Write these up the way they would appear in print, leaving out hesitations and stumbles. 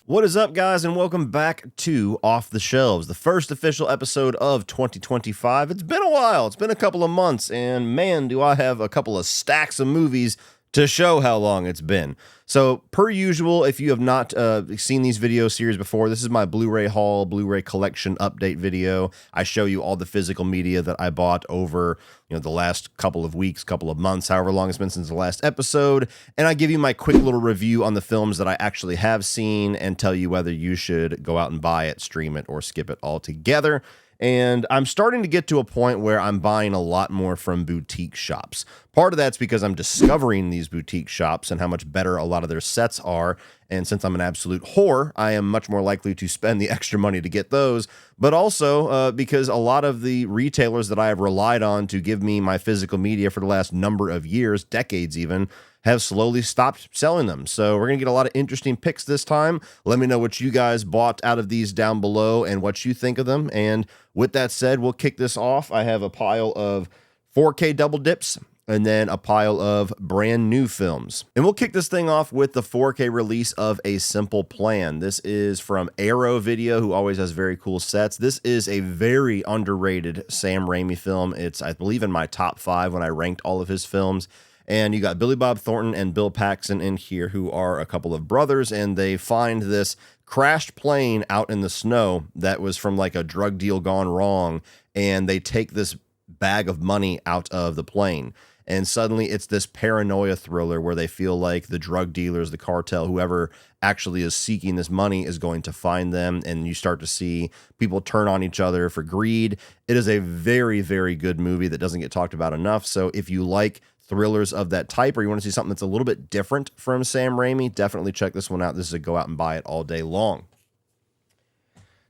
What is up, guys, and welcome back to Off the Shelves, the first official episode of 2025. It's been a while. It's been a couple of months, and man, do I have a couple of stacks of movies to show how long it's been. So, per usual, if you have not seen these video series before, this is my Blu-ray haul, Blu-ray collection update video. I show you all the physical media that I bought over, the last couple of weeks, couple of months, however long it's been since the last episode, and I give you my quick little review on the films that I actually have seen and tell you whether you should go out and buy it, stream it, or skip it altogether. And I'm starting to get to a point where I'm buying a lot more from boutique shops. Part of that's because I'm discovering these boutique shops and how much better a lot of their sets are. And since I'm an absolute whore, I am much more likely to spend the extra money to get those. But also because a lot of the retailers that I have relied on to give me my physical media for the last number of years, decades even, have slowly stopped selling them. So we're going to get a lot of interesting picks this time. Let me know what you guys bought out of these down below and what you think of them. And with that said, we'll kick this off. I have a pile of 4K double dips and then a pile of brand new films. And we'll kick this thing off with the 4K release of A Simple Plan. This is from Arrow Video, who always has very cool sets. This is a very underrated Sam Raimi film. It's, I believe, in my top 5 when I ranked all of his films. And you got Billy Bob Thornton and Bill Paxton in here, who are a couple of brothers, and they find this crashed plane out in the snow that was from like a drug deal gone wrong, and they take this bag of money out of the plane. And suddenly it's this paranoia thriller where they feel like the drug dealers, the cartel, whoever actually is seeking this money is going to find them. And you start to see people turn on each other for greed. It is a very, very good movie that doesn't get talked about enough. So if you like thrillers of that type, or you want to see something that's a little bit different from Sam Raimi, definitely check this one out. This is a go out and buy it all day long.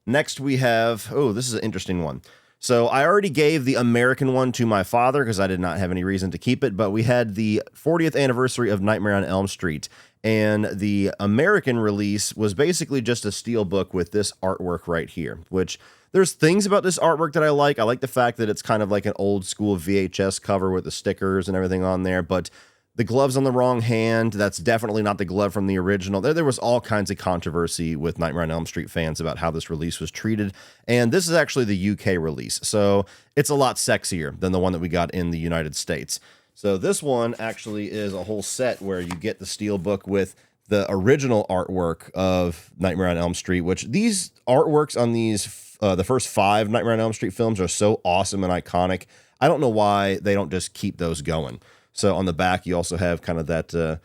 Next we have, this is an interesting one. So I already gave the American one to my father because I did not have any reason to keep it, but we had the 40th anniversary of Nightmare on Elm Street, and the American release was basically just a steelbook with this artwork right here, which there's things about this artwork that I like. I like the fact that it's kind of like an old school VHS cover with the stickers and everything on there, but the glove's on the wrong hand. That's definitely not the glove from the original. There was all kinds of controversy with Nightmare on Elm Street fans about how this release was treated, and this is actually the UK release, so it's a lot sexier than the one that we got in the United States. So this one actually is a whole set where you get the steelbook with the original artwork of Nightmare on Elm Street, which these artworks on these the first 5 Nightmare on Elm Street films are so awesome and iconic. I don't know why they don't just keep those going. So on the back, you also have kind of that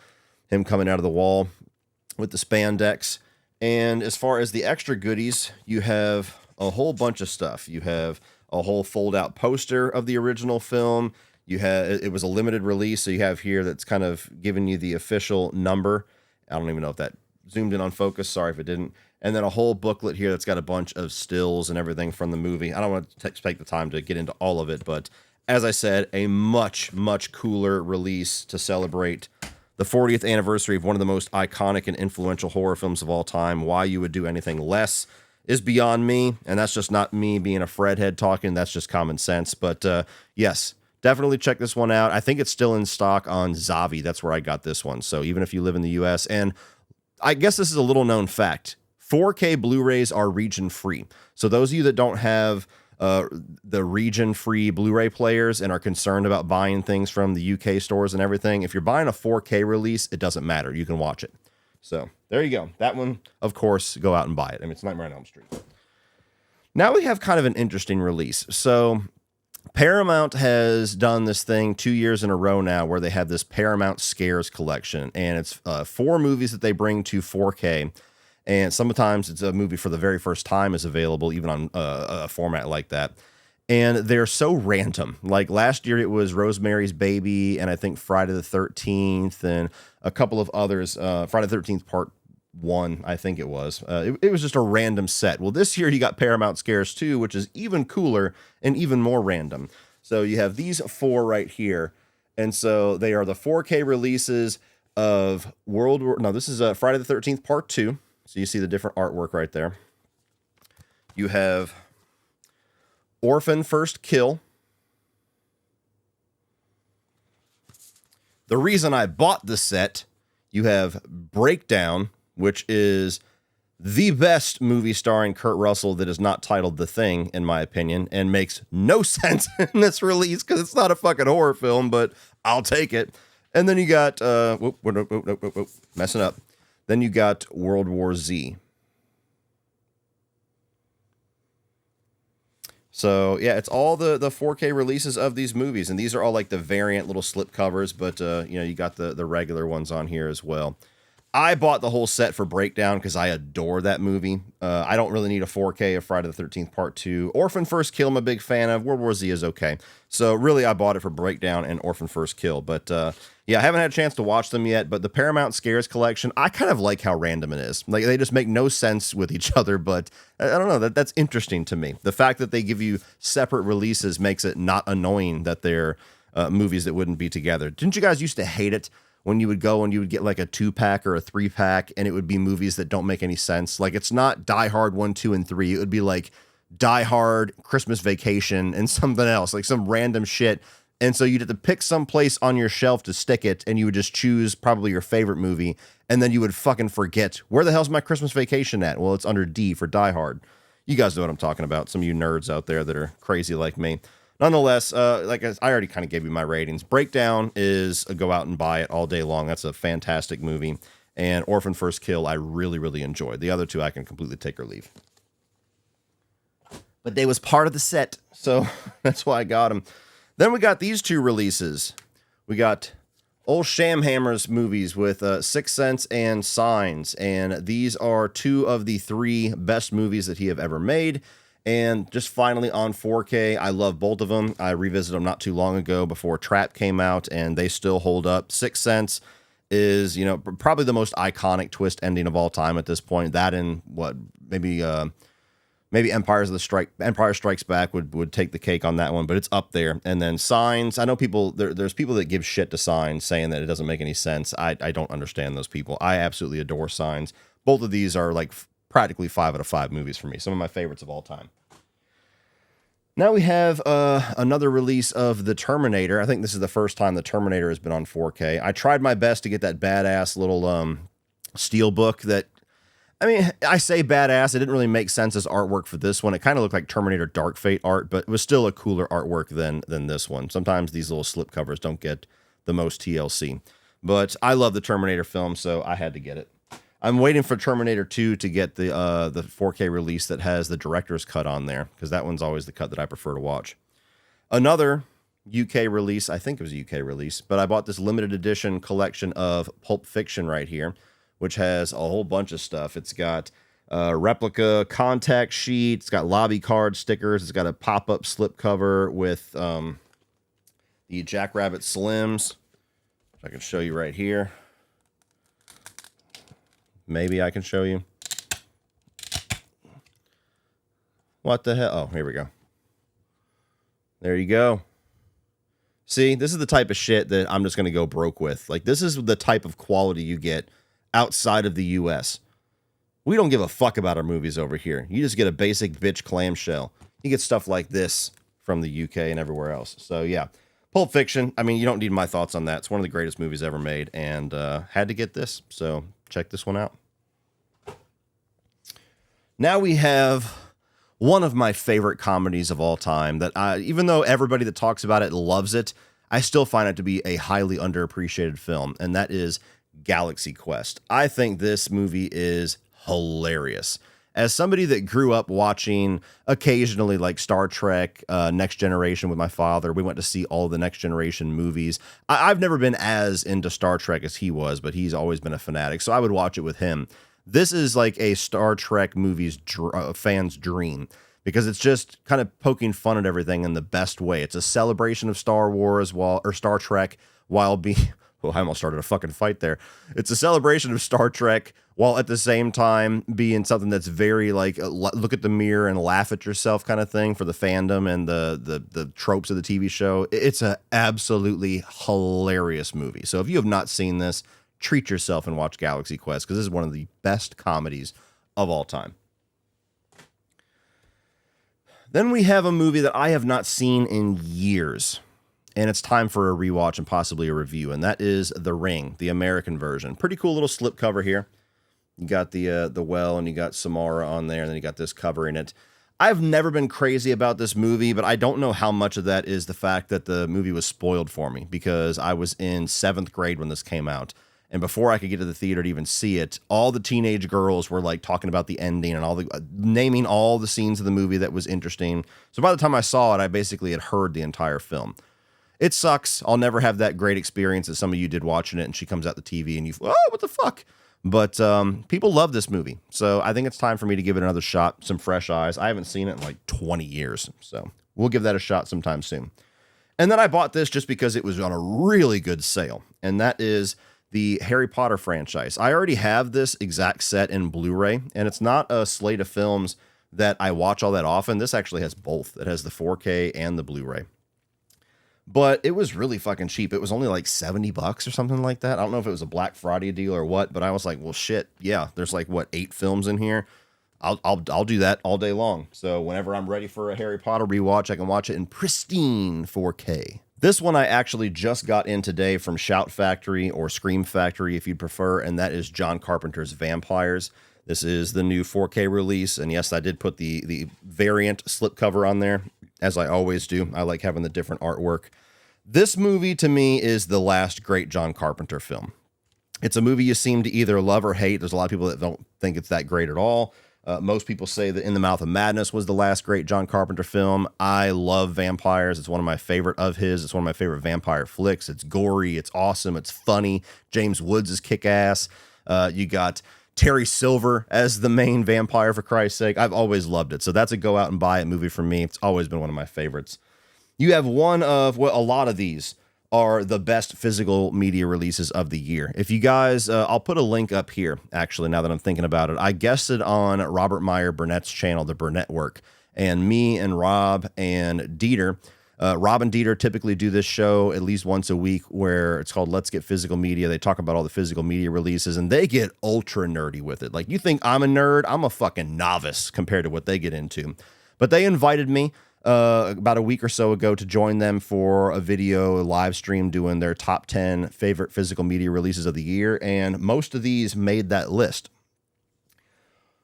him coming out of the wall with the spandex. And as far as the extra goodies, you have a whole bunch of stuff. You have a whole fold-out poster of the original film. It was a limited release, so you have here that's kind of giving you the official number. I don't even know if that zoomed in on focus. Sorry if it didn't. And then a whole booklet here that's got a bunch of stills and everything from the movie. I don't want to take the time to get into all of it, but as I said, a much, much cooler release to celebrate the 40th anniversary of one of the most iconic and influential horror films of all time. Why you would do anything less is beyond me, and that's just not me being a Fred head talking. That's just common sense. But yes, definitely check this one out. I think it's still in stock on Zavi. That's where I got this one. So even if you live in the U.S., and I guess this is a little known fact, 4K Blu-rays are region-free. So those of you that don't have the region-free Blu-ray players and are concerned about buying things from the UK stores and everything, if you're buying a 4K release, it doesn't matter. You can watch it. So there you go. That one, of course, go out and buy it. I mean, it's Nightmare on Elm Street. Now we have kind of an interesting release. So Paramount has done this thing 2 years in a row now where they have this Paramount Scares collection, and it's 4 movies that they bring to 4K. And sometimes it's a movie for the very first time is available, even on a format like that. And they're so random. Like last year, it was Rosemary's Baby, and I think Friday the 13th, and a couple of others. Friday the 13th Part 1, I think it was. It was just a random set. Well, this year you got Paramount Scares 2, which is even cooler and even more random. So you have these 4 right here. And so they are the 4K releases of this is Friday the 13th Part 2. So you see the different artwork right there. You have Orphan First Kill. The reason I bought the set, you have Breakdown, which is the best movie starring Kurt Russell that is not titled The Thing, in my opinion, and makes no sense in this release because it's not a fucking horror film, but I'll take it. And then you got, messing up. Then you got World War Z. So, yeah, it's all the 4K releases of these movies, and these are all like the variant little slip covers, but, you got the regular ones on here as well. I bought the whole set for Breakdown because I adore that movie. I don't really need a 4K of Friday the 13th Part 2. Orphan First Kill I'm a big fan of. World War Z is okay. So really, I bought it for Breakdown and Orphan First Kill. But yeah, I haven't had a chance to watch them yet. But the Paramount Scares collection, I kind of like how random it is. Like, they just make no sense with each other. But I don't know, that's interesting to me. The fact that they give you separate releases makes it not annoying that they're movies that wouldn't be together. Didn't you guys used to hate it when you would go and you would get like a 2-pack or a 3-pack and it would be movies that don't make any sense? Like, it's not Die Hard 1, 2, and 3. It would be like Die Hard, Christmas Vacation, and something else, like some random shit. And so you'd have to pick some place on your shelf to stick it, and you would just choose probably your favorite movie, and then you would fucking forget, where the hell's my Christmas Vacation at? Well, it's under D for Die Hard. You guys know what I'm talking about, some of you nerds out there that are crazy like me. Nonetheless, like I already kind of gave you my ratings. Breakdown is a go out and buy it all day long. That's a fantastic movie. And Orphan First Kill, I really, really enjoyed. The other two I can completely take or leave. But they was part of the set, so that's why I got them. Then we got these two releases. We got old Shamhammer's movies with Sixth Sense and Signs. And these are two of the 3 best movies that he have ever made. And just finally on 4K, I love both of them. I revisited them not too long ago before Trap came out, and they still hold up. Sixth Sense is, probably the most iconic twist ending of all time at this point. That and what, maybe Empire Strikes Back would take the cake on that one, but it's up there. And then Signs, I know people, there's people that give shit to Signs saying that it doesn't make any sense. I don't understand those people. I absolutely adore Signs. Both of these are like practically 5 out of 5 movies for me. Some of my favorites of all time. Now we have another release of The Terminator. I think this is the first time The Terminator has been on 4K. I tried my best to get that badass little steel book that, I say badass. It didn't really make sense as artwork for this one. It kind of looked like Terminator Dark Fate art, but it was still a cooler artwork than this one. Sometimes these little slip covers don't get the most TLC. But I love the Terminator film, so I had to get it. I'm waiting for Terminator 2 to get the 4K release that has the director's cut on there, because that one's always the cut that I prefer to watch. Another UK release, I think it was a UK release, but I bought this limited edition collection of Pulp Fiction right here, which has a whole bunch of stuff. It's got a replica contact sheet, it's got lobby card stickers, it's got a pop-up slipcover with the Jackrabbit Slims, which I can show you right here. Maybe I can show you. What the hell? Oh, here we go. There you go. See, this is the type of shit that I'm just going to go broke with. Like, this is the type of quality you get outside of the U.S. We don't give a fuck about our movies over here. You just get a basic bitch clamshell. You get stuff like this from the UK and everywhere else. So, yeah. Pulp Fiction, you don't need my thoughts on that. It's one of the greatest movies ever made, and had to get this. So, check this one out. Now we have one of my favorite comedies of all time that even though everybody that talks about it loves it, I still find it to be a highly underappreciated film, and that is Galaxy Quest. I think this movie is hilarious. As somebody that grew up watching occasionally like Star Trek, Next Generation with my father, we went to see all the Next Generation movies. I've never been as into Star Trek as he was, but he's always been a fanatic, so I would watch it with him. This is like a Star Trek movie's fan's dream, because it's just kind of poking fun at everything in the best way. It's a celebration of Star Wars or Star Trek while being... Well, I almost started a fucking fight there. It's a celebration of Star Trek while at the same time being something that's very like look at the mirror and laugh at yourself kind of thing for the fandom and the tropes of the TV show. It's an absolutely hilarious movie. So if you have not seen this, treat yourself and watch Galaxy Quest, because this is one of the best comedies of all time. Then we have a movie that I have not seen in years, and it's time for a rewatch and possibly a review, and that is The Ring, the American version. Pretty cool little slipcover here. You got the well, and you got Samara on there, and then you got this covering it. I've never been crazy about this movie, but I don't know how much of that is the fact that the movie was spoiled for me because I was in 7th grade when this came out. And before I could get to the theater to even see it, all the teenage girls were like talking about the ending and all the naming all the scenes of the movie that was interesting. So by the time I saw it, I basically had heard the entire film. It sucks. I'll never have that great experience that some of you did watching it, and she comes out the TV and you, oh, what the fuck? But people love this movie. So I think it's time for me to give it another shot, some fresh eyes. I haven't seen it in like 20 years. So we'll give that a shot sometime soon. And then I bought this just because it was on a really good sale. And that is the Harry Potter franchise. I already have this exact set in Blu-ray, and it's not a slate of films that I watch all that often. This actually has both. It has the 4K and the Blu-ray. But it was really fucking cheap. It was only like $70 or something like that. I don't know if it was a Black Friday deal or what, but I was like, well, shit, yeah, there's like, what, 8 films in here? I'll do that all day long. So whenever I'm ready for a Harry Potter rewatch, I can watch it in pristine 4K. This one I actually just got in today from Shout Factory or Scream Factory, if you'd prefer, and that is John Carpenter's Vampires. This is the new 4K release, and yes, I did put the variant slipcover on there, as I always do. I like having the different artwork. This movie, to me, is the last great John Carpenter film. It's a movie you seem to either love or hate. There's a lot of people that don't think it's that great at all. Most people say that In the Mouth of Madness was the last great John Carpenter film. I love vampires. It's one of my favorite of his. It's one of my favorite vampire flicks. It's gory. It's awesome. It's funny. James Woods is kick-ass. You got Terry Silver as the main vampire, for Christ's sake. I've always loved it. So that's a go out and buy it movie for me. It's always been one of my favorites. You have one of, well, a lot of these are the best physical media releases of the year. If you guys, I'll put a link up here, actually, now that I'm thinking about it. I guested on Robert Meyer Burnett's channel, The Burnett Work, and me and Rob and Dieter, Rob and Dieter typically do this show at least once a week where it's called Let's Get Physical Media. They talk about all the physical media releases, and they get ultra nerdy with it. Like, you think I'm a nerd? I'm a fucking novice compared to what they get into. But they invited me about a week or so ago to join them for a video live stream doing their top 10 favorite physical media releases of the year, and most of these made that list.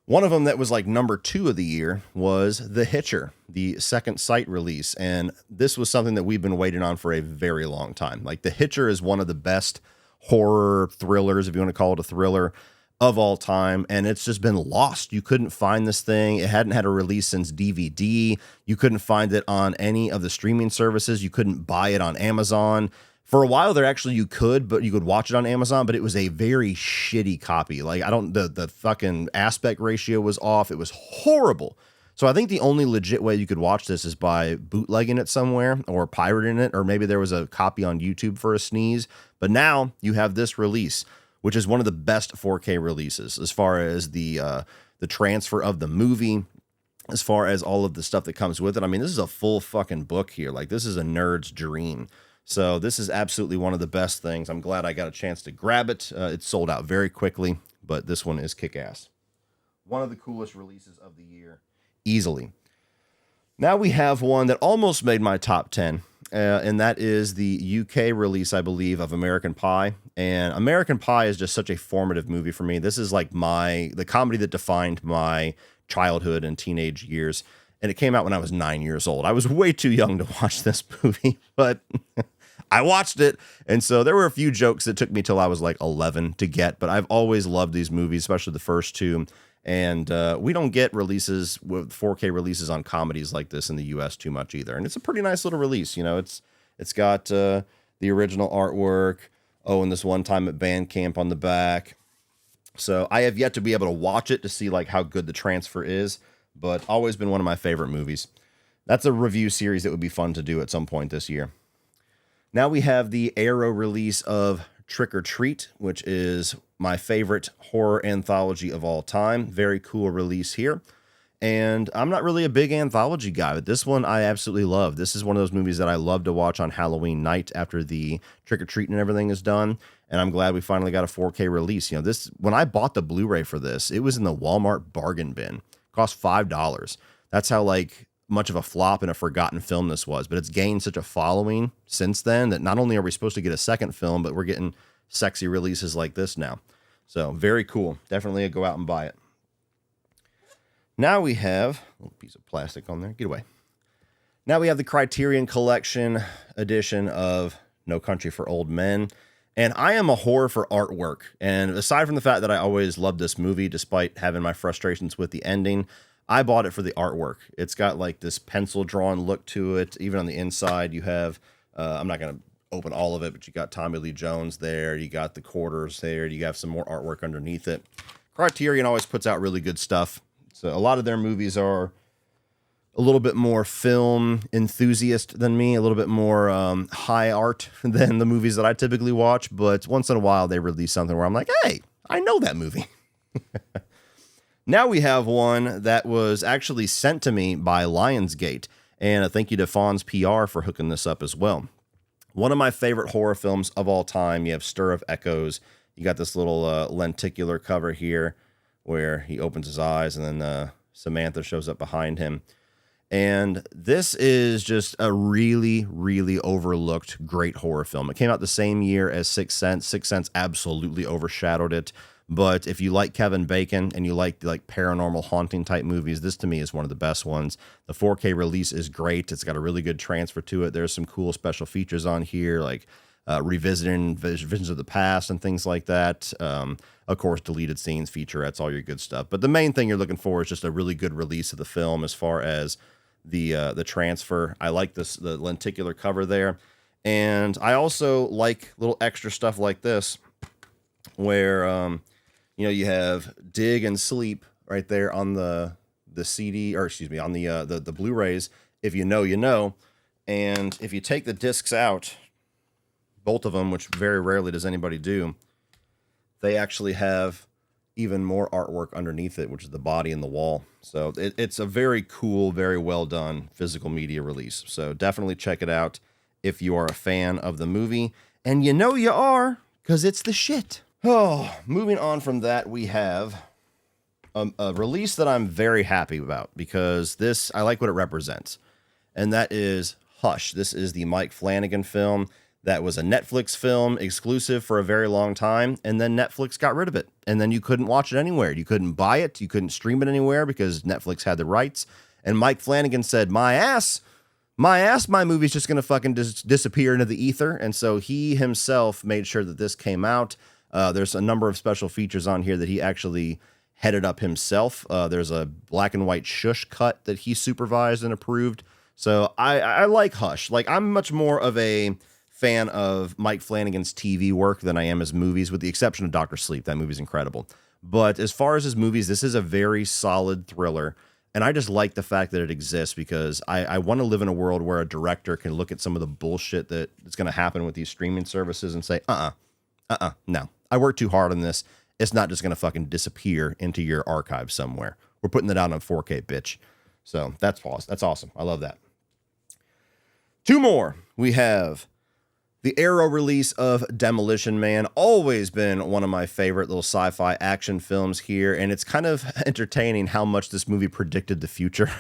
One of them that was like number 2 of the year was The Hitcher, the Second Sight release, and this was something that we've been waiting on for a very long time. Like, The Hitcher is one of the best horror thrillers, if you want to call it a thriller, of all time, and it's just been lost. You couldn't find this thing. It hadn't had a release since DVD. You couldn't find it on any of the streaming services. You couldn't buy it on Amazon. For a while there, actually, you could, but you could watch it on Amazon, but it was a very shitty copy. Like, the fucking aspect ratio was off. It was horrible. So I think the only legit way you could watch this is by bootlegging it somewhere or pirating it, or maybe there was a copy on YouTube for a sneeze. But now you have this release, which is one of the best 4K releases as far as the transfer of the movie, as far as all of the stuff that comes with it. I mean, this is a full fucking book here. Like, this is a nerd's dream. So this is absolutely one of the best things. I'm glad I got a chance to grab it. It sold out very quickly, but this one is kick-ass. One of the coolest releases of the year, easily. Now we have one that almost made my top 10. And that is the UK release, I believe, of American Pie. And American Pie is just such a formative movie for me. This is like the comedy that defined my childhood and teenage years. And it came out when I was 9 years old. I was way too young to watch this movie, but I watched it. And so there were a few jokes that took me till I was like 11 to get, but I've always loved these movies, especially the first two. And we don't get releases with 4K releases on comedies like this in the US too much either. And it's a pretty nice little release. You know, it's got the original artwork. Oh, and this one time at band camp on the back. So I have yet to be able to watch it to see like how good the transfer is, but always been one of my favorite movies. That's a review series that would be fun to do at some point this year. Now we have the Arrow release of Trick or Treat, which is my favorite horror anthology of all time. Very cool release here. And I'm not really a big anthology guy, but this one I absolutely love. This is one of those movies that I love to watch on Halloween night after the Trick or Treat and everything is done. And I'm glad we finally got a 4K release. You know, this, when I bought the Blu-ray for this, it was in the Walmart bargain bin. It cost $5. That's how like much of a flop and a forgotten film this was. But it's gained such a following since then that not only are we supposed to get a second film, but we're getting sexy releases like this now. So very cool. Definitely go out and buy it. Now we have a little piece of plastic on there. Get away. Now we have the Criterion Collection edition of No Country for Old Men. And I am a whore for artwork. And aside from the fact that I always loved this movie, despite having my frustrations with the ending, I bought it for the artwork. It's got like this pencil drawn look to it. Even on the inside, you have, I'm not going to open all of it, but you got Tommy Lee Jones there. You got the quarters there. You have some more artwork underneath it. Criterion always puts out really good stuff. So a lot of their movies are a little bit more film enthusiast than me, a little bit more high art than the movies that I typically watch. But once in a while, they release something where I'm like, hey, I know that movie. Now we have one that was actually sent to me by Lionsgate. And a thank you to Fawn's PR for hooking this up as well. One of my favorite horror films of all time. You have Stir of Echoes. You got this little lenticular cover here where he opens his eyes and then Samantha shows up behind him. And this is just a really, really overlooked great horror film. It came out the same year as Sixth Sense. Sixth Sense absolutely overshadowed it. But if you like Kevin Bacon and you like paranormal haunting type movies, this to me is one of the best ones. The 4K release is great. It's got a really good transfer to it. There's some cool special features on here, like revisiting visions of the past and things like that. Of course, deleted scenes, featurettes, all your good stuff. But the main thing you're looking for is just a really good release of the film as far as the transfer. I like the lenticular cover there. And I also like little extra stuff like this where, you have Dig and Sleep right there on the CD, or excuse me, on the Blu-rays. If you know, you know. And if you take the discs out, both of them, which very rarely does anybody do, they actually have even more artwork underneath it, which is the body and the wall. So it's a very cool, very well done physical media release. So definitely check it out if you are a fan of the movie. And you know you are, because it's the shit. Oh, moving on from that, we have a release that I'm very happy about because this, I like what it represents. And that is Hush. This is the Mike Flanagan film that was a Netflix film exclusive for a very long time. And then Netflix got rid of it. And then you couldn't watch it anywhere. You couldn't buy it. You couldn't stream it anywhere because Netflix had the rights. And Mike Flanagan said, my movie's just going to fucking disappear into the ether. And so he himself made sure that this came out. There's a number of special features on here that he actually headed up himself. There's a black and white shush cut that he supervised and approved. So I like Hush. Like, I'm much more of a fan of Mike Flanagan's TV work than I am his movies, with the exception of Dr. Sleep. That movie's incredible. But as far as his movies, this is a very solid thriller. And I just like the fact that it exists because I want to live in a world where a director can look at some of the bullshit that is going to happen with these streaming services and say, no. I worked too hard on this. It's not just going to fucking disappear into your archive somewhere. We're putting it out on 4K, bitch. So that's awesome. I love that. Two more. We have the Arrow release of Demolition Man. Always been one of my favorite little sci-fi action films here. And it's kind of entertaining how much this movie predicted the future.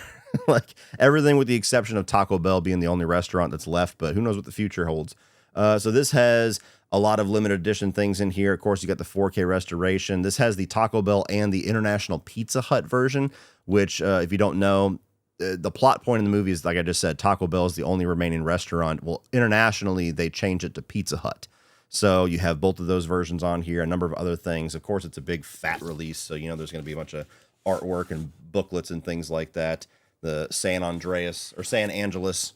Like everything with the exception of Taco Bell being the only restaurant that's left. But who knows what the future holds. So this has a lot of limited edition things in here. Of course, you got the 4K restoration. This has the Taco Bell and the International Pizza Hut version, which, if you don't know, the plot point in the movie is, like I just said, Taco Bell is the only remaining restaurant. Well, internationally, they change it to Pizza Hut. So you have both of those versions on here, a number of other things. Of course, it's a big fat release, so there's going to be a bunch of artwork and booklets and things like that. The San Angeles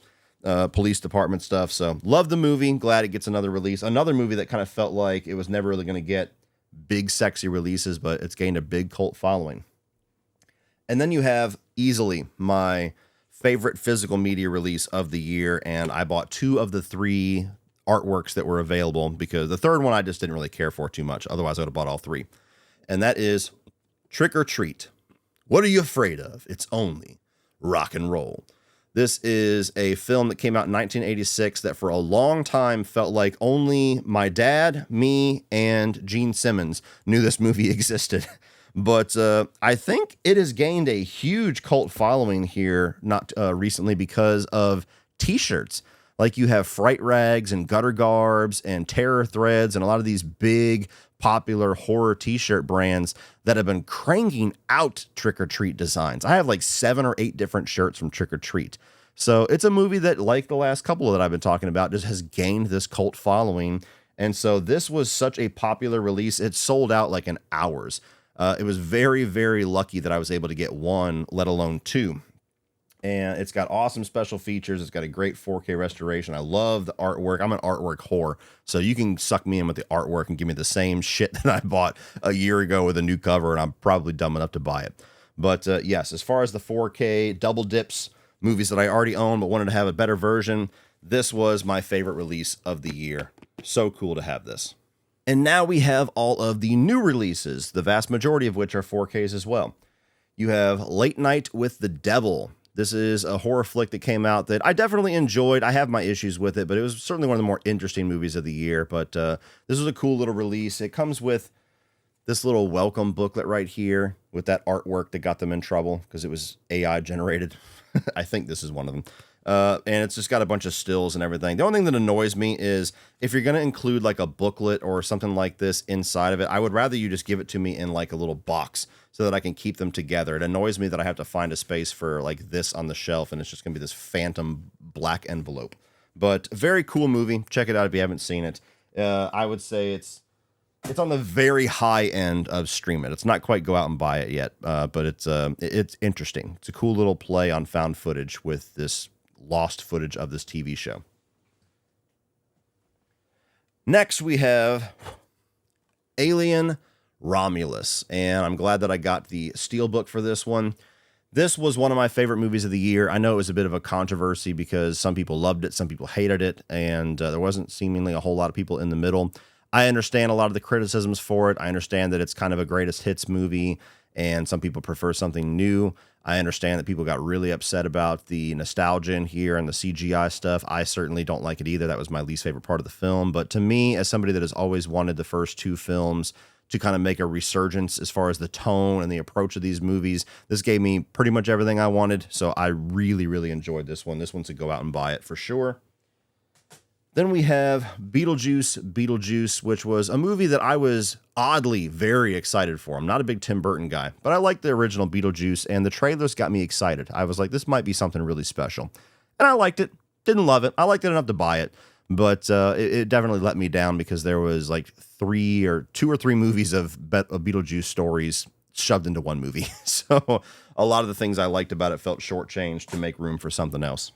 police department stuff. So love the movie. Glad it gets another release. Another movie that kind of felt like it was never really going to get big, sexy releases, but it's gained a big cult following. And then you have easily my favorite physical media release of the year. And I bought 2 of the 3 artworks that were available because the third one I just didn't really care for too much. Otherwise, I would have bought all 3. And that is Trick or Treat. What are you afraid of? It's only rock and roll. This is a film that came out in 1986 that for a long time felt like only my dad, me, and Gene Simmons knew this movie existed. But I think it has gained a huge cult following here, not recently, because of T-shirts. Like you have Fright Rags and Gutter Garbs and Terror Threads and a lot of these big popular horror t-shirt brands that have been cranking out Trick or Treat designs. I have like 7 or 8 different shirts from Trick or Treat. So it's a movie that, like the last couple that I've been talking about, just has gained this cult following. And so this was such a popular release. It sold out like in hours. It was very, very lucky that I was able to get 1, let alone 2. And it's got awesome special features. It's got a great 4K restoration. I love the artwork. I'm an artwork whore. So you can suck me in with the artwork and give me the same shit that I bought a year ago with a new cover, and I'm probably dumb enough to buy it. But yes, as far as the 4K double dips, movies that I already own but wanted to have a better version, this was my favorite release of the year. So cool to have this. And now we have all of the new releases, the vast majority of which are 4Ks as well. You have Late Night with the Devil. This is a horror flick that came out that I definitely enjoyed. I have my issues with it, but it was certainly one of the more interesting movies of the year. But this was a cool little release. It comes with this little welcome booklet right here with that artwork that got them in trouble because it was AI generated. I think this is one of them. And it's just got a bunch of stills and everything. The only thing that annoys me is if you're going to include like a booklet or something like this inside of it, I would rather you just give it to me in like a little box so that I can keep them together. It annoys me that I have to find a space for like this on the shelf and it's just going to be this phantom black envelope. But very cool movie. Check it out if you haven't seen it. I would say it's on the very high end of stream it. It's not quite go out and buy it yet, but it's interesting. It's a cool little play on found footage with this lost footage of this TV show. Next, we have Alien Romulus, and I'm glad that I got the Steelbook for this one. This was one of my favorite movies of the year. I know it was a bit of a controversy because some people loved it, some people hated it, and there wasn't seemingly a whole lot of people in the middle. I understand a lot of the criticisms for it. I understand that it's kind of a greatest hits movie, and some people prefer something new. I understand that people got really upset about the nostalgia in here and the CGI stuff. I certainly don't like it either. That was my least favorite part of the film. But to me, as somebody that has always wanted the first 2 films to kind of make a resurgence as far as the tone and the approach of these movies, this gave me pretty much everything I wanted. So I really, really enjoyed this one. This one's to go out and buy it for sure. Then we have Beetlejuice, which was a movie that I was oddly very excited for. I'm not a big Tim Burton guy, but I liked the original Beetlejuice, and the trailers got me excited. I was like, this might be something really special. And I liked it. Didn't love it. I liked it enough to buy it, but it definitely let me down because there was like 2 or 3 movies of Beetlejuice stories shoved into one movie. So a lot of the things I liked about it felt shortchanged to make room for something else.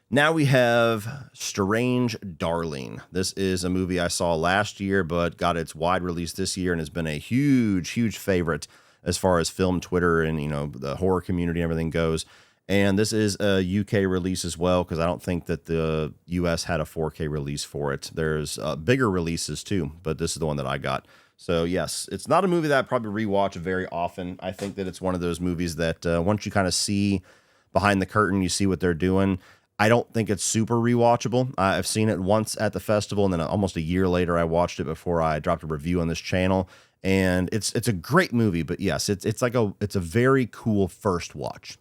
Now we have Strange Darling. This is a movie I saw last year, but got its wide release this year and has been a huge, huge favorite as far as film Twitter and, the horror community and everything goes. And this is a UK release as well, because I don't think that the US had a 4K release for it. There's bigger releases too, but this is the one that I got. So yes, it's not a movie that I probably rewatch very often. I think that it's one of those movies that once you kind of see behind the curtain, you see what they're doing. I don't think it's super rewatchable. I've seen it once at the festival, and then almost a year later, I watched it before I dropped a review on this channel. And it's a great movie, but yes, it's a very cool first watch,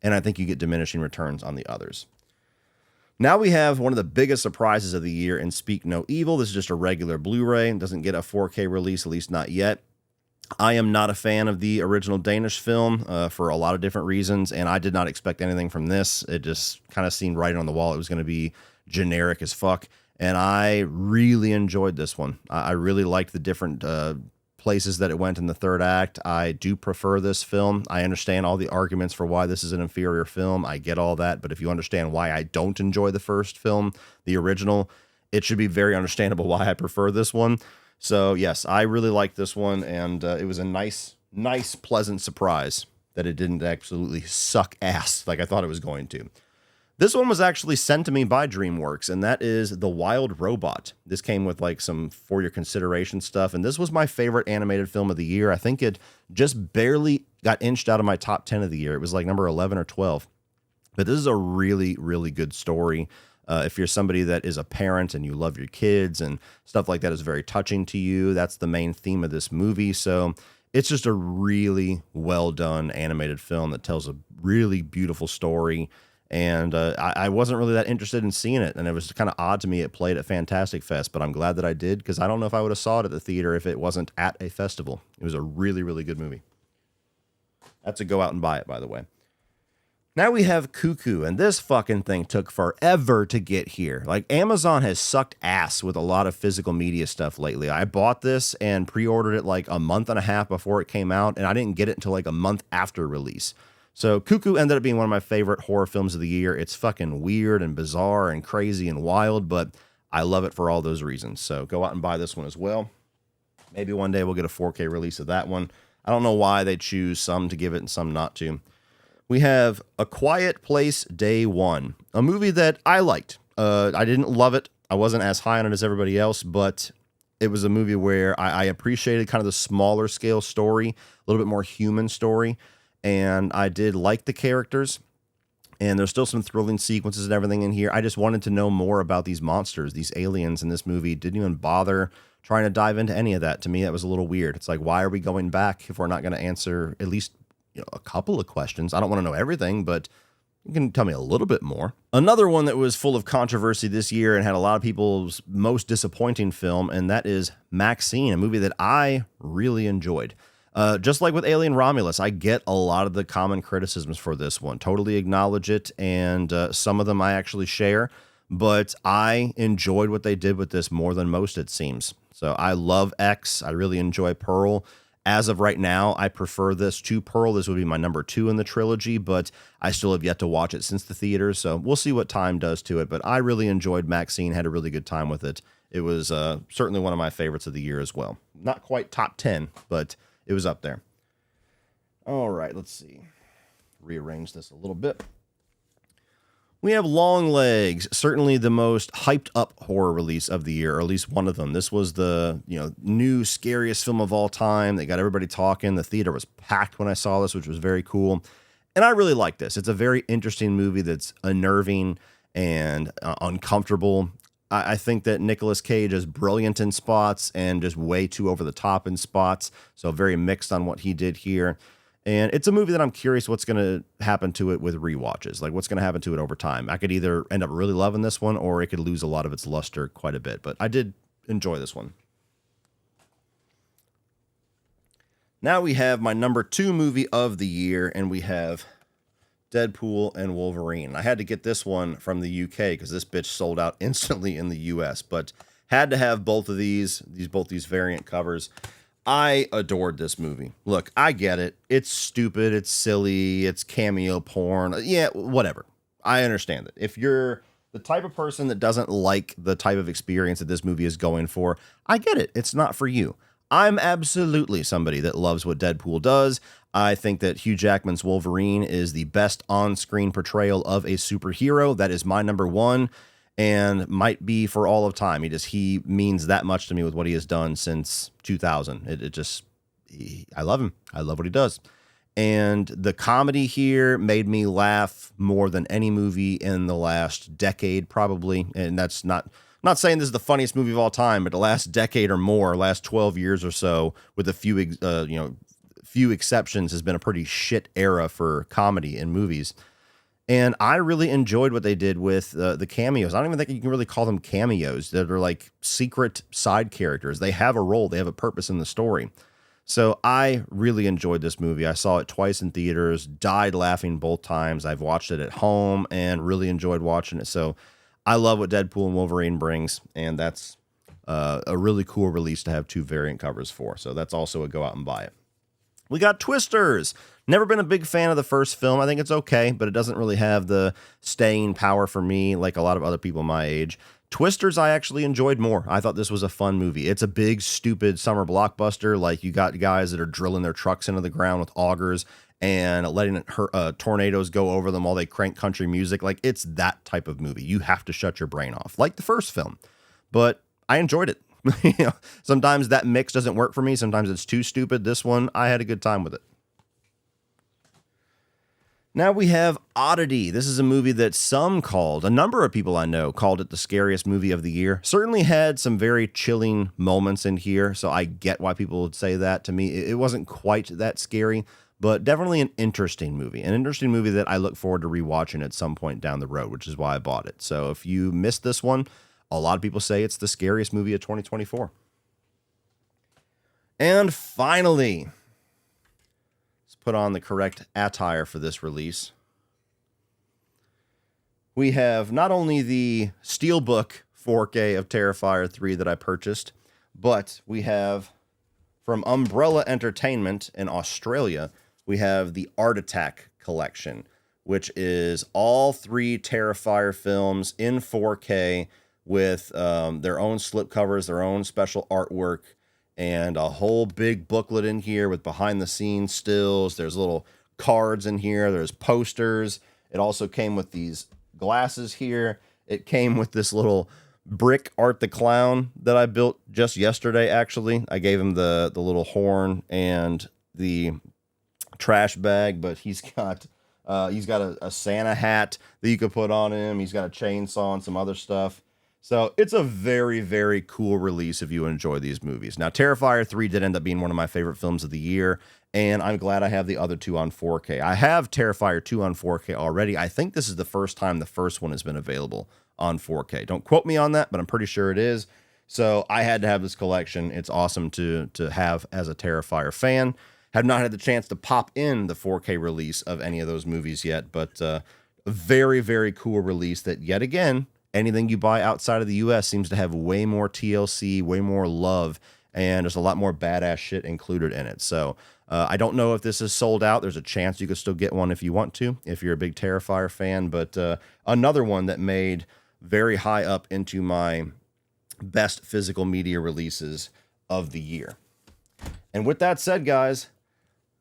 and I think you get diminishing returns on the others. Now we have one of the biggest surprises of the year in Speak No Evil. This is just a regular Blu-ray. It doesn't get a 4K release, at least not yet. I am not a fan of the original Danish film for a lot of different reasons, and I did not expect anything from this. It just kind of seemed right on the wall. It was going to be generic as fuck, and I really enjoyed this one. I really liked the different places that it went in the third act. I do prefer this film. I understand all the arguments for why this is an inferior film. I get all that, but if you understand why I don't enjoy the first film, the original, it should be very understandable why I prefer this one. So yes, I really liked this one, and it was a nice, pleasant surprise that it didn't absolutely suck ass like I thought it was going to. This one was actually sent to me by DreamWorks, and that is The Wild Robot. This came with like some for your consideration stuff, and this was my favorite animated film of the year. I think it just barely got inched out of my top 10 of the year. It was like number 11 or 12. But this is a really, really good story. If you're somebody that is a parent and you love your kids and stuff like that is very touching to you, that's the main theme of this movie. So it's just a really well done animated film that tells a really beautiful story. And I wasn't really that interested in seeing it, and it was kind of odd to me it played at Fantastic Fest, but I'm glad that I did, because I don't know if I would have saw it at the theater if it wasn't at a festival. It was a really, really good movie. That's a go out and buy it, by the way. Now we have Cuckoo, and this fucking thing took forever to get here. Like, Amazon has sucked ass with a lot of physical media stuff lately. I bought this and pre-ordered it like a month and a half before it came out, and I didn't get it until like a month after release. So Cuckoo ended up being one of my favorite horror films of the year. It's fucking weird and bizarre and crazy and wild, but I love it for all those reasons. So go out and buy this one as well. Maybe one day we'll get a 4K release of that one. I don't know why they choose some to give it and some not to. We have A Quiet Place Day One, a movie that I liked. I didn't love it. I wasn't as high on it as everybody else, but it was a movie where I appreciated kind of the smaller scale story, a little bit more human story. And I did like the characters, and there's still some thrilling sequences and everything in here. I just wanted to know more about these monsters, these aliens in this movie. Didn't even bother trying to dive into any of that. To me, that was a little weird. It's like, why are we going back if we're not going to answer at least, a couple of questions? I don't want to know everything, but you can tell me a little bit more. Another one that was full of controversy this year and had a lot of people's most disappointing film, and that is Maxine, a movie that I really enjoyed. Just like with Alien Romulus, I get a lot of the common criticisms for this one. Totally acknowledge it, and some of them I actually share. But I enjoyed what they did with this more than most, it seems. So I love X. I really enjoy Pearl. As of right now, I prefer this to Pearl. This would be my number 2 in the trilogy, but I still have yet to watch it since the theater, so we'll see what time does to it. But I really enjoyed Maxine, had a really good time with it. It was certainly one of my favorites of the year as well. Not quite top 10, but it was up there. All right, let's see. Rearrange this a little bit. We have Longlegs, certainly the most hyped up horror release of the year, or at least one of them. This was the new scariest film of all time. They got everybody talking. The theater was packed when I saw this, which was very cool. And I really like this. It's a very interesting movie that's unnerving and uncomfortable. I think that Nicolas Cage is brilliant in spots and just way too over the top in spots. So very mixed on what he did here. And it's a movie that I'm curious what's going to happen to it with rewatches. Like, what's going to happen to it over time. I could either end up really loving this one, or it could lose a lot of its luster quite a bit. But I did enjoy this one. Now we have my number 2 movie of the year, and we have Deadpool and Wolverine. I had to get this one from the UK because this bitch sold out instantly in the US, but had to have both of these variant covers. I adored this movie. Look, I get it. It's stupid. It's silly. It's cameo porn. Yeah, whatever. I understand it. If you're the type of person that doesn't like the type of experience that this movie is going for, I get it. It's not for you. I'm absolutely somebody that loves what Deadpool does. I think that Hugh Jackman's Wolverine is the best on-screen portrayal of a superhero. That is my number 1. And might be for all of time. He means that much to me with what he has done since 2000. I love him. I love what he does. And the comedy here made me laugh more than any movie in the last decade, probably. And that's not saying this is the funniest movie of all time, but the last decade or more, last 12 years or so, with a few exceptions, has been a pretty shit era for comedy in movies. And I really enjoyed what they did with the cameos. I don't even think you can really call them cameos. They're like secret side characters. They have a role. They have a purpose in the story. So I really enjoyed this movie. I saw it twice in theaters, died laughing both times. I've watched it at home and really enjoyed watching it. So I love what Deadpool and Wolverine brings, and that's a really cool release to have 2 variant covers for. So that's also a go out and buy it. We got Twisters. Never been a big fan of the first film. I think it's okay, but it doesn't really have the staying power for me like a lot of other people my age. Twisters I actually enjoyed more. I thought this was a fun movie. It's a big, stupid summer blockbuster. Like, you got guys that are drilling their trucks into the ground with augers and letting tornadoes go over them while they crank country music. Like, it's that type of movie. You have to shut your brain off, like the first film. But I enjoyed it. Sometimes that mix doesn't work for me. Sometimes it's too stupid. This one, I had a good time with it. Now we have Oddity. This is a movie that a number of people I know called it the scariest movie of the year. Certainly had some very chilling moments in here, so I get why people would say that. To me, it wasn't quite that scary, but definitely an interesting movie that I look forward to rewatching at some point down the road, which is why I bought it. So if you missed this one, a lot of people say it's the scariest movie of 2024. And finally, let's put on the correct attire for this release. We have not only the Steelbook 4K of Terrifier 3 that I purchased, but we have from Umbrella Entertainment in Australia, we have the Art Attack collection, which is all 3 Terrifier films in 4K with their own slipcovers, their own special artwork, and a whole big booklet in here with behind-the-scenes stills. There's little cards in here. There's posters. It also came with these glasses here. It came with this little brick Art the Clown that I built just yesterday, actually. I gave him the little horn and the trash bag, but he's got a Santa hat that you could put on him. He's got a chainsaw and some other stuff. So it's a very, very cool release if you enjoy these movies. Now, Terrifier 3 did end up being one of my favorite films of the year, and I'm glad I have the other 2 on 4K. I have Terrifier 2 on 4K already. I think this is the first time the first one has been available on 4K. Don't quote me on that, but I'm pretty sure it is. So I had to have this collection. It's awesome to have as a Terrifier fan. Have not had the chance to pop in the 4K release of any of those movies yet, but a very, very cool release that, yet again, anything you buy outside of the US seems to have way more TLC, way more love, and there's a lot more badass shit included in it. So I don't know if this is sold out. There's a chance you could still get one if you want to, if you're a big Terrifier fan, but another one that made very high up into my best physical media releases of the year. And with that said, guys,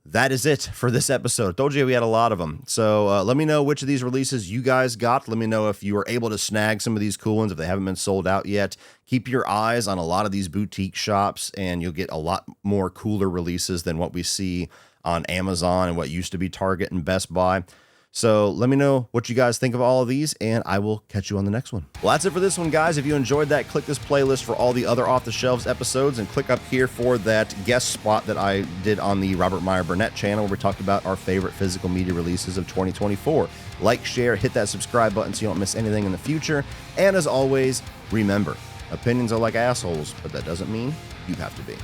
that is it for this episode. I told you we had a lot of them. So let me know which of these releases you guys got. Let me know if you were able to snag some of these cool ones, if they haven't been sold out yet. Keep your eyes on a lot of these boutique shops, and you'll get a lot more cooler releases than what we see on Amazon and what used to be Target and Best Buy. So let me know what you guys think of all of these, and I will catch you on the next one. Well, that's it for this one, guys. If you enjoyed that, click this playlist for all the other Off the Shelves episodes, and click up here for that guest spot that I did on the Robert Meyer Burnett channel, where we talked about our favorite physical media releases of 2024. Like, share, hit that subscribe button so you don't miss anything in the future. And as always, remember, opinions are like assholes, but that doesn't mean you have to be.